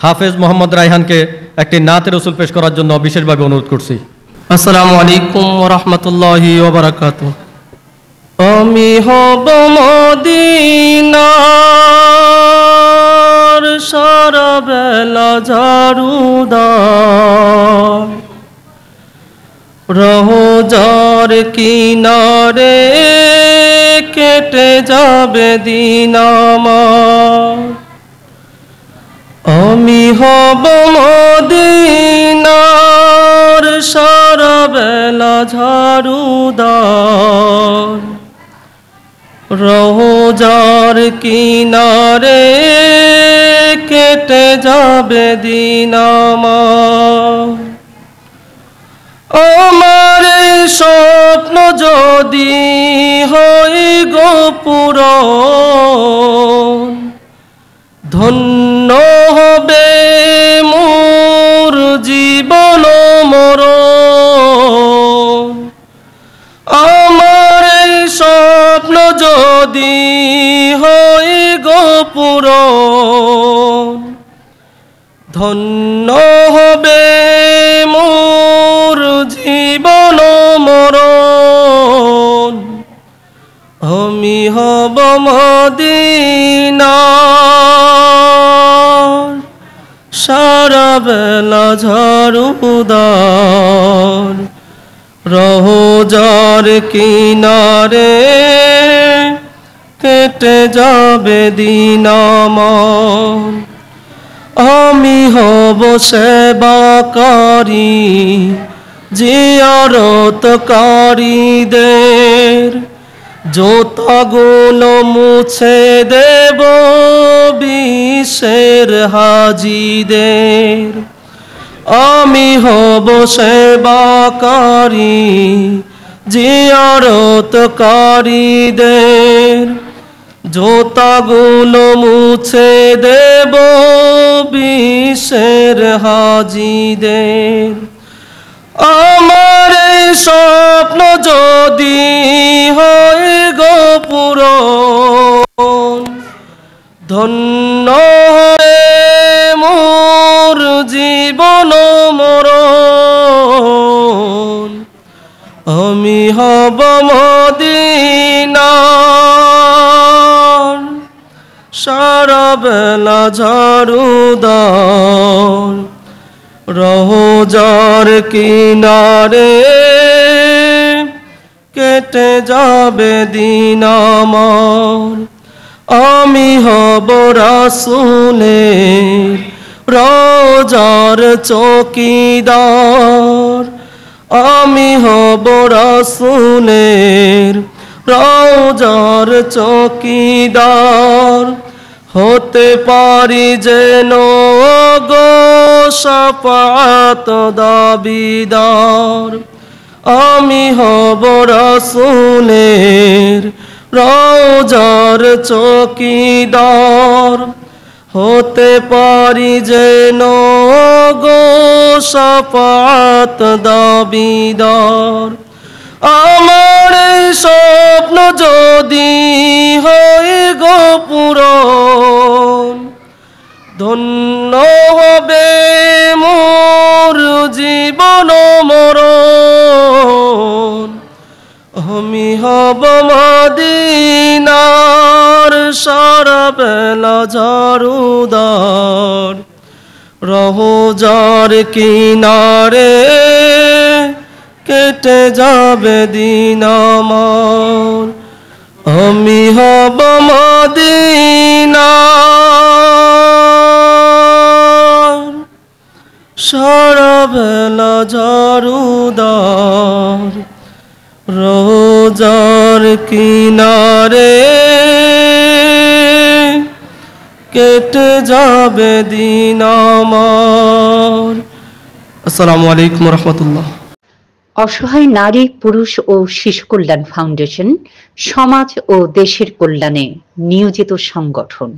হাফেজ মোহাম্মদ রায়হানকে একটি নাতে রসুল পেশ করার জন্য বিশেষভাবে অনুরোধ করছি। আসসালামু আলাইকুম ওয়া রাহমাতুল্লাহি ওয়া বারাকাতুহু। আমি হব মদিনার সারা বেলা ঝাড়ুদার, রোজার কিনারে কেটে যাবে দিন আমার। আমি হব মদিনার সারা বেলা ঝাড়ুদার, রোজার কিনারে কেটে যাবে দিন আমার। আমার স্বপ্ন যদি হয় গো পূরণ, ধন্য হবে মোর জীবন মরণ। আমার স্বপ্ন যদি হয় গো পূরণ, ধন্য হবে মোর জীবন মরণ। আমি হব মদিনার সারা বেলা ঝাড়ুদার, রোজার কিনারে কেটে যাবে দিন আমার। আমি হব সেবাকারী জিয়ারতকারীদের, জোতাগুলো মুছে দেব বিশ্বের হাজিদের। আমি হব সেবাকারী জিয়ারতকারীদের, জোতাগুলো মুছে দেব বিশ্বের হাজিদের। আমার স্বপ্ন যদি হয় গো পূরণ, ধন্য হবে মোর জীবন মরণ। আমি হব মদিনার সারা বেলা ঝাড়ুদার, রোজার কিনারে কেটে যাবে দিন আমার। আমি হব রাসূলের রোজার চৌকিদার, আমি হব রাসূলের রোজার চৌকিদার। হতে পারি যেন গো শাফাত দাবিদার। আমি হব রাসূলের রোজার চৌকিদার, হতে পারি যেন গো শাফাত দাবিদার। আমার স্বপ্ন যদি হয় গো পূরণ, ধন্য হবে মোর জীবন মরণ। আমি হব মদিনার সারা বেলা ঝাড়ুদার, রোজার কিনারে কেটে যাবে দিন আমার। আমি হব মদিনার সারা বেলা ঝাড়ুদার, রোজার কিনারে কেটে যাবে দিন আমার। আসসালামু আলাইকুম ওয়া রাহমাতুল্লাহ। অসহায় নারী, পুরুষ ও শিশু কল্যাণ ফাউন্ডেশন সমাজ ও দেশের কল্যাণে নিয়োজিত সংগঠন।